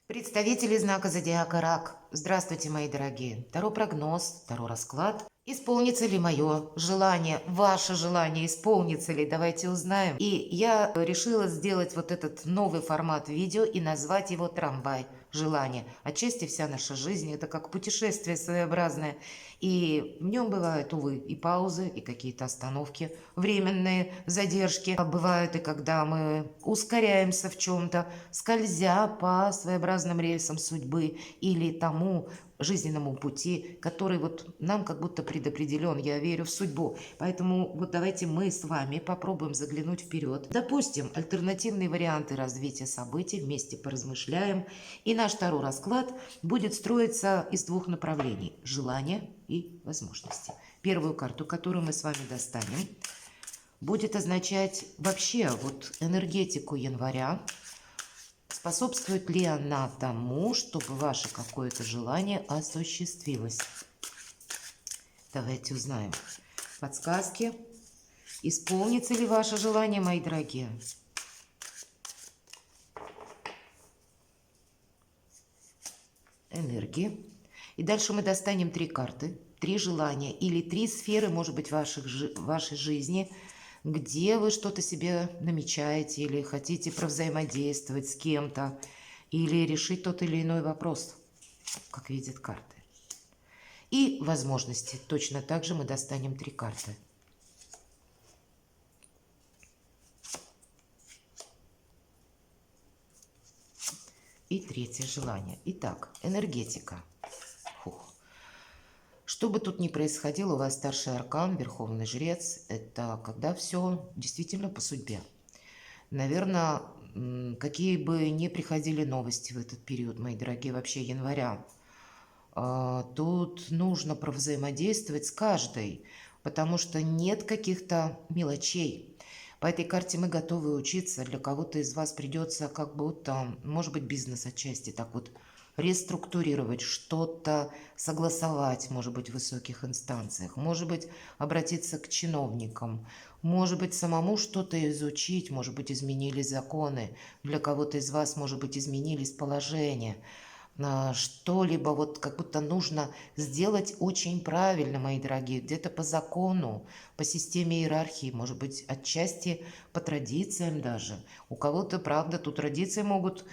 Представители знака зодиака Рак. Здравствуйте, мои дорогие. Таро прогноз, таро расклад. Исполнится ли мое желание, ваше желание, исполнится ли? Давайте узнаем. И я решила сделать вот этот новый формат видео и назвать его «Трамвай желания». Отчасти вся наша жизнь – это как путешествие своеобразное. И в нем бывают, увы, и паузы, и какие-то остановки, временные задержки. А бывают и когда мы ускоряемся в чем-то, скользя по своеобразным рельсам судьбы или тому жизненному пути, который вот нам как будто предопределен. Я верю в судьбу. Поэтому вот давайте мы с вами попробуем заглянуть вперед. Допустим, альтернативные варианты развития событий, вместе поразмышляем. И наш второй расклад будет строиться из двух направлений – желания и возможности. Первую карту, которую мы с вами достанем, будет означать вообще вот энергетику января. Способствует ли она тому, чтобы ваше какое-то желание осуществилось? Давайте узнаем. Подсказки. Исполнится ли ваше желание, мои дорогие? Энергии. И дальше мы достанем три карты, три желания или три сферы, может быть, вашей жизни, где вы что-то себе намечаете или хотите провзаимодействовать с кем-то, или решить тот или иной вопрос, как видят карты. И возможности. Точно так же мы достанем три карты. И третье желание. Итак, энергетика. Фух. Что бы тут ни происходило, у вас старший аркан, верховный жрец, это когда все действительно по судьбе. Наверное, какие бы ни приходили новости в этот период, мои дорогие, вообще января, тут нужно провзаимодействовать с каждой, потому что нет каких-то мелочей. По этой карте мы готовы учиться. Для кого-то из вас придется как будто, может быть, бизнес отчасти так вот реструктурировать, что-то согласовать, может быть, в высоких инстанциях, может быть, обратиться к чиновникам, может быть, самому что-то изучить, может быть, изменились законы, для кого-то из вас, может быть, изменились положения, что-либо вот как будто нужно сделать очень правильно, мои дорогие, где-то по закону, по системе иерархии, может быть, отчасти по традициям даже. У кого-то, правда, тут традиции могут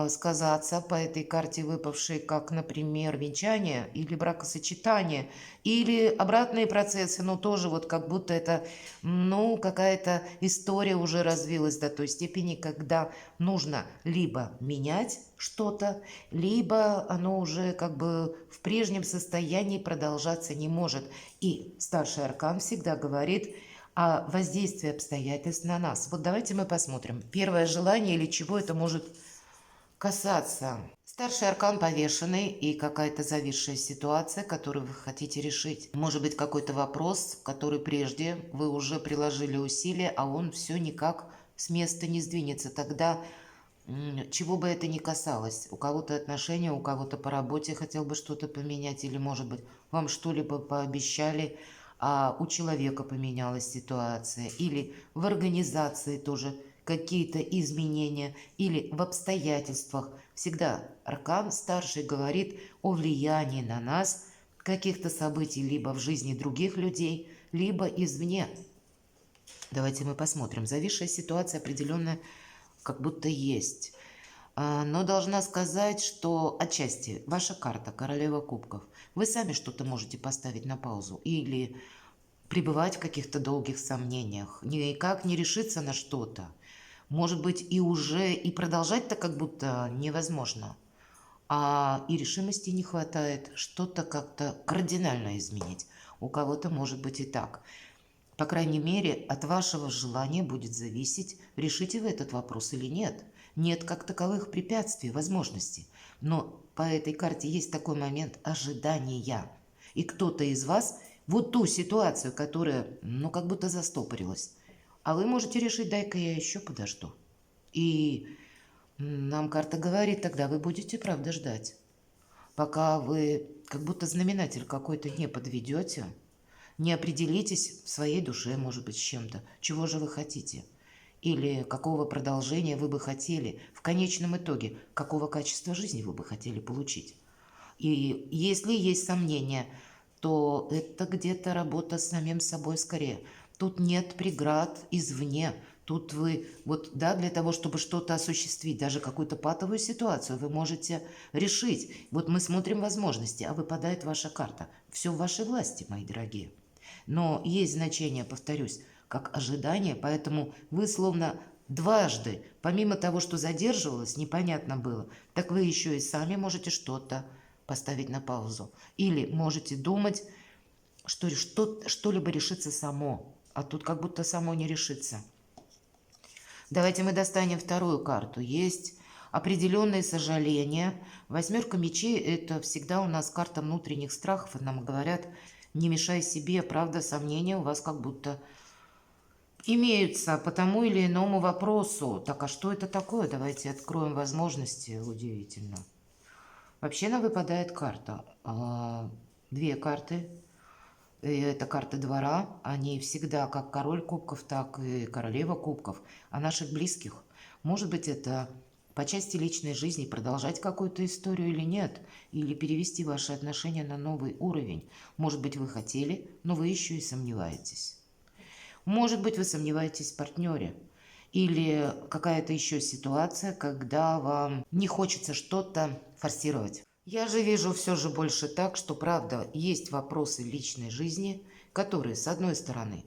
сказаться по этой карте выпавшей, как, например, венчание или бракосочетание, или обратные процессы, но тоже вот как будто это, ну, какая-то история уже развилась до той степени, когда нужно либо менять что-то, либо оно уже как бы в прежнем состоянии продолжаться не может. И старший аркан всегда говорит о воздействии обстоятельств на нас. Вот давайте мы посмотрим. Первое желание или чего это может касаться. Старший аркан повешенный и какая-то зависшая ситуация, которую вы хотите решить. Может быть, какой-то вопрос, который прежде вы уже приложили усилия, а он все никак с места не сдвинется. Тогда чего бы это ни касалось, у кого-то отношения, у кого-то по работе хотел бы что-то поменять, или, может быть, вам что-либо пообещали, а у человека поменялась ситуация, или в организации тоже какие-то изменения, или в обстоятельствах. Всегда аркан старший говорит о влиянии на нас каких-то событий либо в жизни других людей, либо извне. Давайте мы посмотрим. Зависшая ситуация определенная как будто есть. Но должна сказать, что отчасти ваша карта, королева кубков, вы сами что-то можете поставить на паузу или пребывать в каких-то долгих сомнениях, никак не решиться на что-то. Может быть, и уже и продолжать-то как будто невозможно, а и решимости не хватает что-то как-то кардинально изменить. У кого-то может быть и так. По крайней мере, от вашего желания будет зависеть, решите вы этот вопрос или нет. Нет как таковых препятствий, возможностей. Но по этой карте есть такой момент ожидания. И кто-то из вас вот ту ситуацию, которая, ну, как будто застопорилась, а вы можете решить, дай-ка я еще подожду. И нам карта говорит, тогда вы будете, правда, ждать. Пока вы как будто знаменатель какой-то не подведете, не определитесь в своей душе, может быть, с чем-то. Чего же вы хотите? или какого продолжения вы бы хотели, в конечном итоге, какого качества жизни вы бы хотели получить. И если есть сомнения, то это где-то работа с самим собой скорее. Тут нет преград извне. Тут вы, вот, да, для того, чтобы что-то осуществить, даже какую-то патовую ситуацию, вы можете решить. Вот мы смотрим возможности, а выпадает ваша карта. Все в вашей власти, мои дорогие. Но есть значение, повторюсь, как ожидание, поэтому вы словно дважды, помимо того, что задерживалось, непонятно было, так вы еще и сами можете что-то поставить на паузу. Или можете думать, что что-либо решится само, а тут как будто само не решится. Давайте мы достанем вторую карту. Есть определенные сожаления. Восьмерка мечей – это всегда у нас карта внутренних страхов. И нам говорят, не мешай себе. Правда, сомнения у вас как будто имеются по тому или иному вопросу. Так, а что это такое? Давайте откроем возможности. Удивительно. Вообще нам выпадает карта. Две карты. Это карты двора, они всегда как король кубков, так и королева кубков, о наших близких. Может быть, это по части личной жизни продолжать какую-то историю или нет, или перевести ваши отношения на новый уровень. Может быть, вы хотели, но вы еще и сомневаетесь. Может быть, вы сомневаетесь в партнере. Или какая-то еще ситуация, когда вам не хочется что-то форсировать. Я же вижу все же больше так, что, правда, есть вопросы личной жизни, которые, с одной стороны,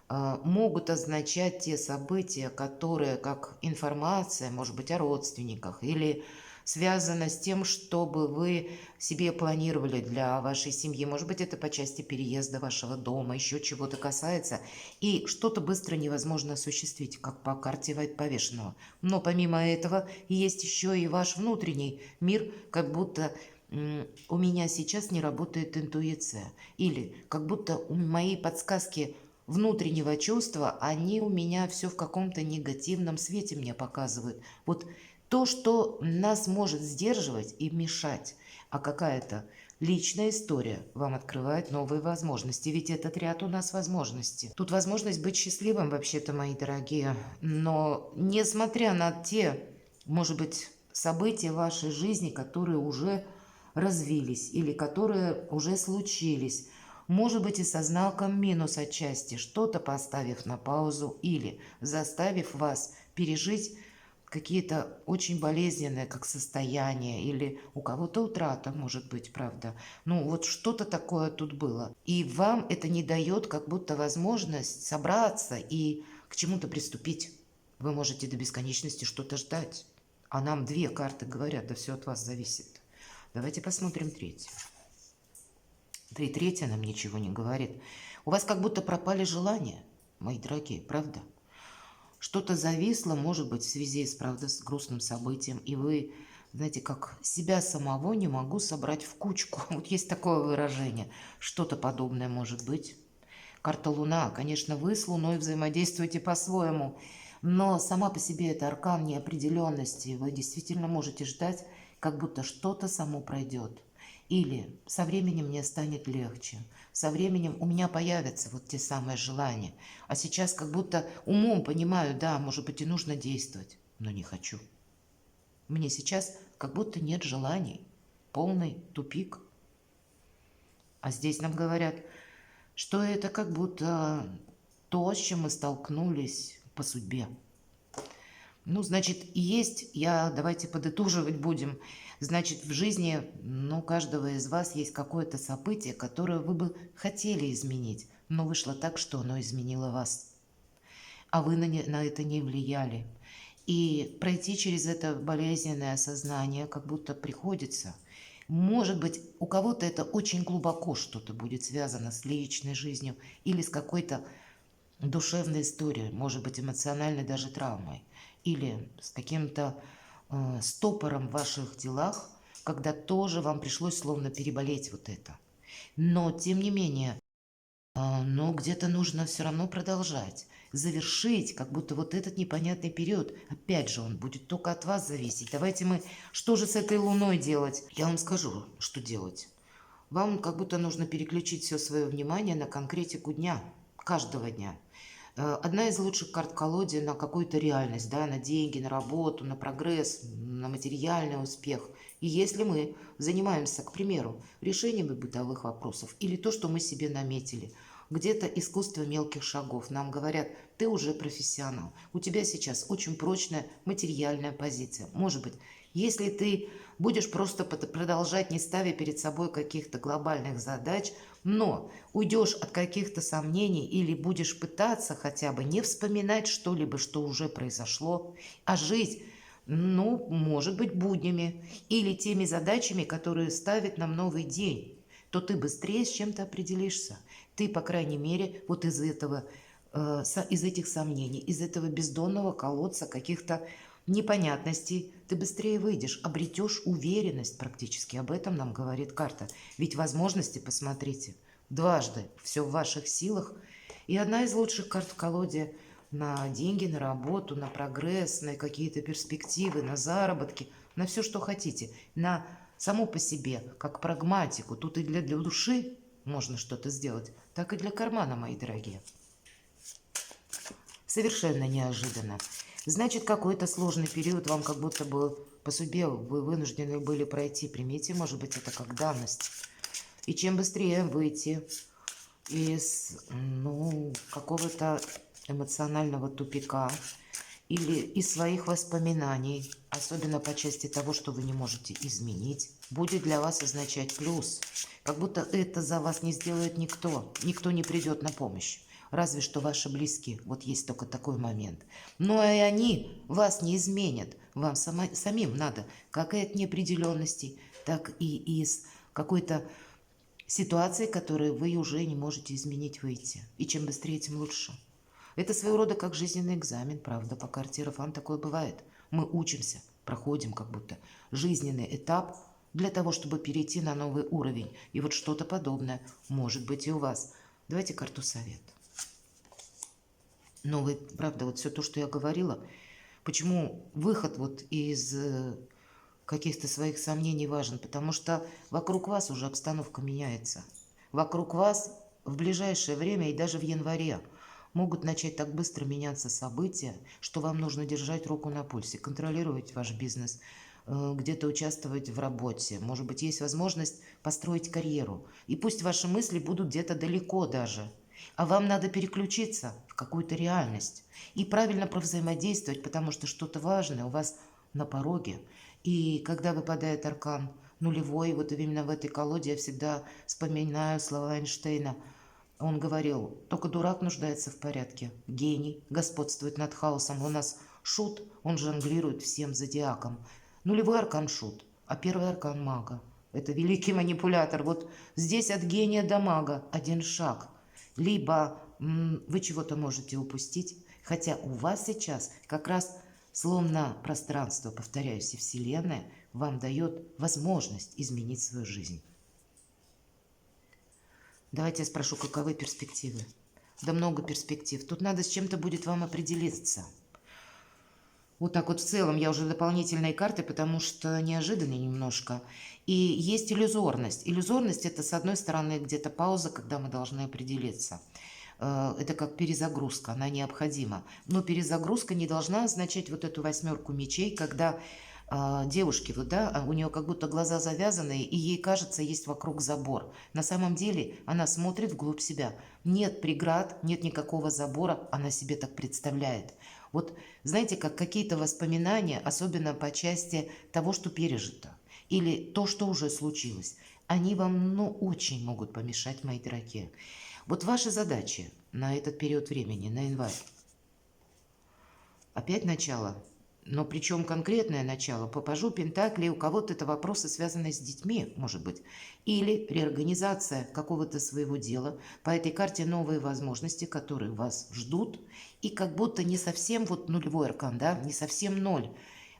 могут означать те события, которые, как информация, может быть, о родственниках, или связано с тем, чтобы вы себе планировали для вашей семьи. Может быть, это по части переезда вашего дома, еще чего-то касается, и что-то быстро невозможно осуществить, как по карте повешенного. Но помимо этого есть еще и ваш внутренний мир, как будто у меня сейчас не работает интуиция, или как будто мои подсказки внутреннего чувства, они у меня все в каком-то негативном свете мне показывают. Вот то, что нас может сдерживать и мешать, а какая-то личная история вам открывает новые возможности. Ведь этот ряд у нас возможностей. Тут возможность быть счастливым, вообще-то, мои дорогие. Но несмотря на те, может быть, события в вашей жизни, которые уже развились или которые уже случились, может быть, и со знаком минус отчасти, что-то поставив на паузу или заставив вас пережить какие-то очень болезненные, как состояние, или у кого-то утрата, может быть, правда. Ну, вот что-то такое тут было. И вам это не дает как будто возможность собраться и к чему-то приступить. Вы можете до бесконечности что-то ждать. А нам две карты говорят, да все от вас зависит. Давайте посмотрим третью. Да и третья нам ничего не говорит. У вас как будто пропали желания, мои дорогие, правда? Что-то зависло, может быть, в связи с, правда, с грустным событием, и вы, знаете, как себя самого не могу собрать в кучку. Вот есть такое выражение. Что-то подобное может быть. Карта Луна. Конечно, вы с Луной взаимодействуете по-своему, но сама по себе это аркан неопределенности. Вы действительно можете ждать, как будто что-то само пройдет. Или со временем мне станет легче, со временем у меня появятся вот те самые желания. А сейчас как будто умом понимаю, да, может быть и нужно действовать, но не хочу. Мне сейчас как будто нет желаний, полный тупик. А здесь нам говорят, что это как будто то, с чем мы столкнулись по судьбе. Ну, значит, давайте подытоживать будем. Значит, в жизни, ну, каждого из вас есть какое-то событие, которое вы бы хотели изменить, но вышло так, что оно изменило вас, а вы на это не влияли. И пройти через это болезненное осознание как будто приходится. Может быть, у кого-то это очень глубоко что-то будет связано с личной жизнью или с какой-то душевной историей, может быть, эмоциональной даже травмой, или с каким-то стопором в ваших делах, когда тоже вам пришлось словно переболеть вот это. Но, тем не менее, но где-то нужно все равно продолжать, завершить, как будто вот этот непонятный период, опять же, он будет только от вас зависеть. Давайте что же с этой Луной делать? Я вам скажу, что делать. Вам как будто нужно переключить все свое внимание на конкретику дня, каждого дня. Одна из лучших карт в колоде на какую-то реальность, да, на деньги, на работу, на прогресс, на материальный успех. И если мы занимаемся, к примеру, решениями бытовых вопросов или то, что мы себе наметили, где-то искусство мелких шагов, нам говорят, ты уже профессионал, у тебя сейчас очень прочная материальная позиция. Может быть, если ты будешь просто продолжать, не ставя перед собой каких-то глобальных задач, но уйдешь от каких-то сомнений или будешь пытаться хотя бы не вспоминать что-либо, что уже произошло, а жить, ну, может быть, буднями или теми задачами, которые ставит нам новый день, то ты быстрее с чем-то определишься. Ты, по крайней мере, вот из этого, из этих сомнений, из этого бездонного колодца каких-то непонятностей, ты быстрее выйдешь, обретешь уверенность практически. Об этом нам говорит карта. Ведь возможности, посмотрите, дважды все в ваших силах. И одна из лучших карт в колоде на деньги, на работу, на прогресс, на какие-то перспективы, на заработки, на все, что хотите, на само по себе, как прагматику. Тут и для души можно что-то сделать, так и для кармана, мои дорогие. Совершенно неожиданно. Значит, какой-то сложный период вам как будто бы по судьбе вы вынуждены были пройти. Примите, может быть, это как данность. И чем быстрее выйти из, ну, какого-то эмоционального тупика или из своих воспоминаний, особенно по части того, что вы не можете изменить, будет для вас означать плюс. Как будто это за вас не сделает никто. Никто не придет на помощь. Разве что ваши близкие. Вот есть только такой момент. Но и они вас не изменят. Вам самим надо как и от неопределенностей, так и из какой-то ситуации, которые вы уже не можете изменить, выйти. И чем быстрее, тем лучше. Это своего рода как жизненный экзамен, правда, по карте Иерофант такое бывает. Мы учимся, проходим как будто жизненный этап для того, чтобы перейти на новый уровень. И вот что-то подобное может быть и у вас. Давайте карту совет. Но вы, правда, вот все то, что я говорила, почему выход вот из каких-то своих сомнений важен? Потому что вокруг вас уже обстановка меняется. Вокруг вас в ближайшее время и даже в январе могут начать так быстро меняться события, что вам нужно держать руку на пульсе, контролировать ваш бизнес, где-то участвовать в работе. Может быть, есть возможность построить карьеру. И пусть ваши мысли будут где-то далеко даже, а вам надо переключиться в какую-то реальность и правильно провзаимодействовать, потому что что-то важное у вас на пороге. И когда выпадает аркан нулевой, вот именно в этой колоде я всегда вспоминаю слова Эйнштейна. Он говорил, только дурак нуждается в порядке. Гений господствует над хаосом. У нас шут, он жонглирует всем зодиаком. Нулевой аркан шут, а первый аркан мага. Это великий манипулятор. Вот здесь от гения до мага один шаг. Либо вы чего-то можете упустить, хотя у вас сейчас как раз словно пространство, повторяюсь, и Вселенная вам дает возможность изменить свою жизнь. Давайте я спрошу, каковы перспективы? Да много перспектив. Тут надо с чем-то будет вам определиться. Вот так вот в целом я уже дополнительные карты, потому что неожиданно немножко. И есть иллюзорность. Иллюзорность это, с одной стороны, где-то пауза, когда мы должны определиться. Это как перезагрузка, она необходима. Но перезагрузка не должна означать вот эту восьмерку мечей, когда девушки, вот, да, у нее как будто глаза завязаны, и ей кажется, есть вокруг забор. На самом деле она смотрит вглубь себя. Нет преград, нет никакого забора, она себе так представляет. Вот знаете, как какие-то воспоминания, особенно по части того, что пережито, или то, что уже случилось, они вам, ну, очень могут помешать, мои дорогие. Вот ваши задачи на этот период времени, на январь. Опять начало. Но причем конкретное начало. По пажу Пентаклей у кого-то это вопросы, связанные с детьми, может быть. Или реорганизация какого-то своего дела. По этой карте новые возможности, которые вас ждут. И как будто не совсем вот нулевой аркан, да, не совсем ноль.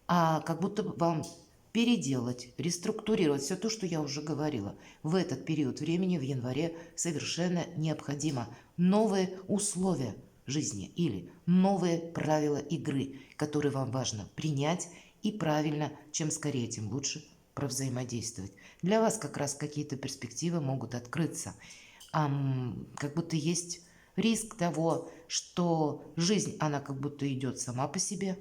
А как будто вам переделать, реструктурировать все то, что я уже говорила. В этот период времени, в январе, совершенно необходимо новые условия жизни или новые правила игры, которые вам важно принять и правильно, чем скорее, тем лучше провзаимодействовать. Для вас как раз какие-то перспективы могут открыться. Как будто есть Риск того, что жизнь, она как будто идет сама по себе,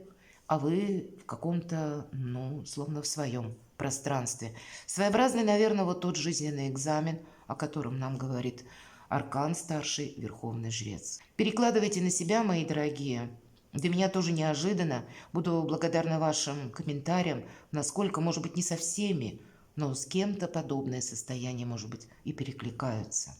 а вы в каком-то, ну, словно в своем пространстве. Своеобразный, наверное, вот тот жизненный экзамен, о котором нам говорит Аркан Старший, Верховный Жрец. Перекладывайте на себя, мои дорогие. Для меня тоже неожиданно. Буду благодарна вашим комментариям, насколько, может быть, не со всеми, но с кем-то подобное состояние, может быть, и перекликаются.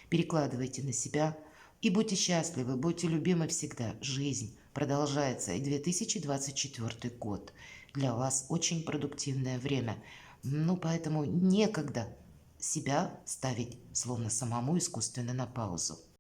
Перекладывайте на себя и будьте счастливы, будьте любимы всегда. Жизнь продолжается, и 2024 год для вас очень продуктивное время. Ну, поэтому некогда себя ставить словно самому искусственно на паузу.